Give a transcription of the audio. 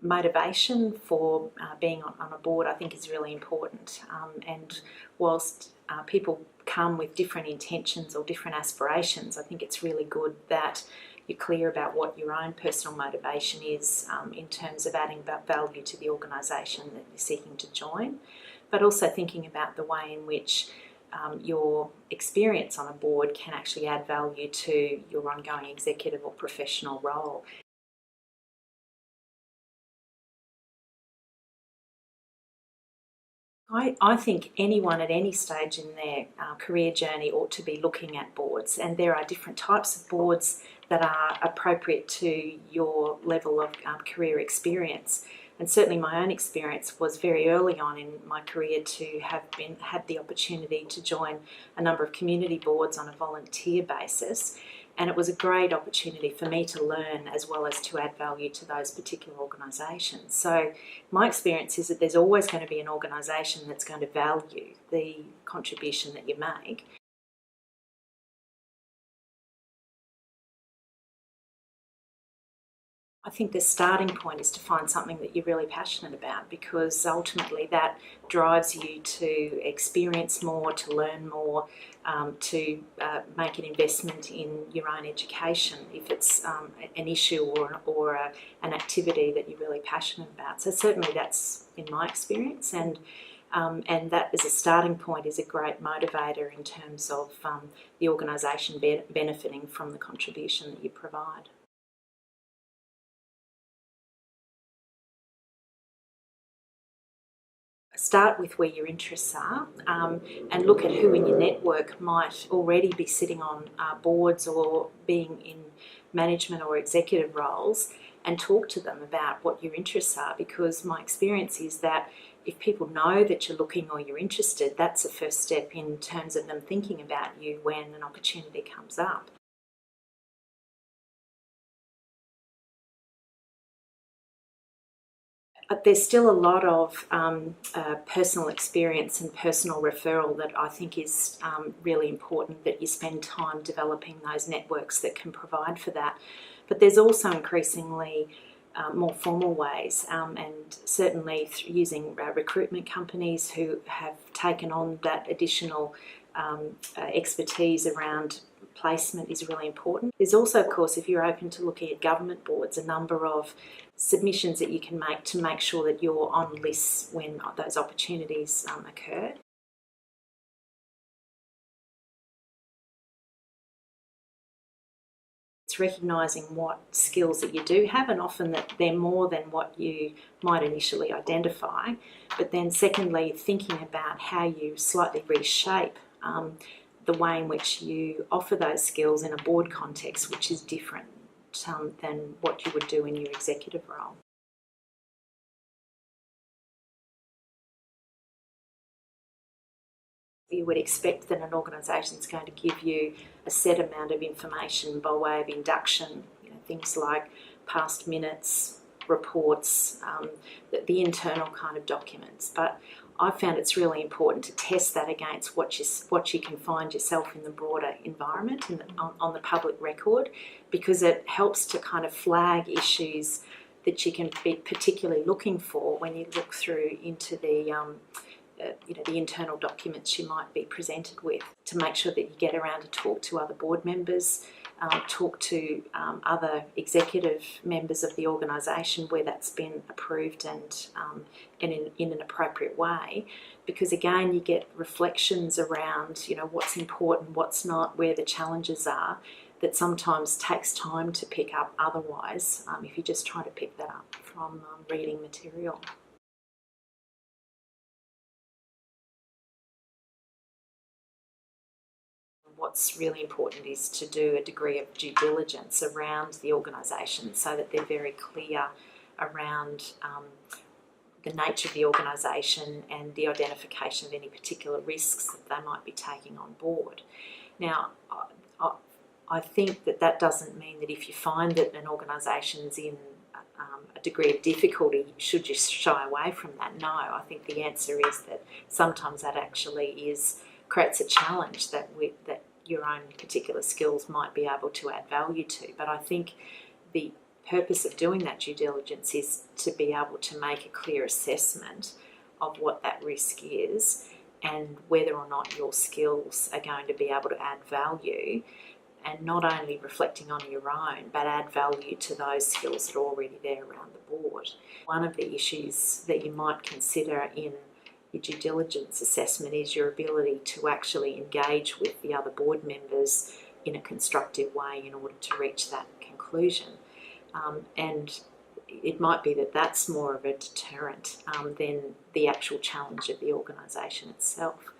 Motivation for being on a board, I think, is really important. And whilst people come with different intentions or different aspirations, I think it's really good that you're clear about what your own personal motivation is in terms of adding value to the organisation that you're seeking to join, but also thinking about the way in which your experience on a board can actually add value to your ongoing executive or professional role. I think anyone at any stage in their career journey ought to be looking at boards, and there are different types of boards that are appropriate to your level of career experience. And certainly my own experience was very early on in my career to had the opportunity to join a number of community boards on a volunteer basis. And it was a great opportunity for me to learn as well as to add value to those particular organisations. So my experience is that there's always going to be an organisation that's going to value the contribution that you make. I think the starting point is to find something that you're really passionate about, because ultimately that drives you to experience more, to learn more, to make an investment in your own education if it's an issue or an activity that you're really passionate about. So certainly that's in my experience, and that as a starting point is a great motivator in terms of the organisation benefiting from the contribution that you provide. Start with where your interests are, and look at who in your network might already be sitting on boards or being in management or executive roles, and talk to them about what your interests are, because my experience is that if people know that you're looking or you're interested, that's the first step in terms of them thinking about you when an opportunity comes up. But there's still a lot of personal experience and personal referral that I think is really important, that you spend time developing those networks that can provide for that. But there's also increasingly more formal ways, and certainly using recruitment companies who have taken on that additional expertise around placement is really important. There's also, of course, if you're open to looking at government boards, a number of submissions that you can make to make sure that you're on lists when those opportunities occur. It's recognising what skills that you do have, and often that they're more than what you might initially identify. But then secondly, thinking about how you slightly reshape the way in which you offer those skills in a board context, which is different than what you would do in your executive role. You would expect that an organisation is going to give you a set amount of information by way of induction, things like past minutes, reports, the internal kind of documents. But I found it's really important to test that against what you can find yourself in the broader environment and on the public record, because it helps to kind of flag issues that you can be particularly looking for when you look through into the internal documents you might be presented with, to make sure that you get around to talk to other board members, talk to other executive members of the organisation where that's been approved and in an appropriate way, because again you get reflections around what's important, what's not, where the challenges are, that sometimes takes time to pick up otherwise if you just try to pick that up from reading material. What's really important is to do a degree of due diligence around the organisation so that they're very clear around the nature of the organisation and the identification of any particular risks that they might be taking on board. Now, I think that doesn't mean that if you find that an organisation's in a degree of difficulty, should you shy away from that? No, I think the answer is that sometimes that actually creates a challenge that your own particular skills might be able to add value to. But I think the purpose of doing that due diligence is to be able to make a clear assessment of what that risk is and whether or not your skills are going to be able to add value, and not only reflecting on your own, but add value to those skills that are already there around the board. One of the issues that you might consider in your due diligence assessment is your ability to actually engage with the other board members in a constructive way in order to reach that conclusion. And it might be that that's more of a deterrent than the actual challenge of the organisation itself.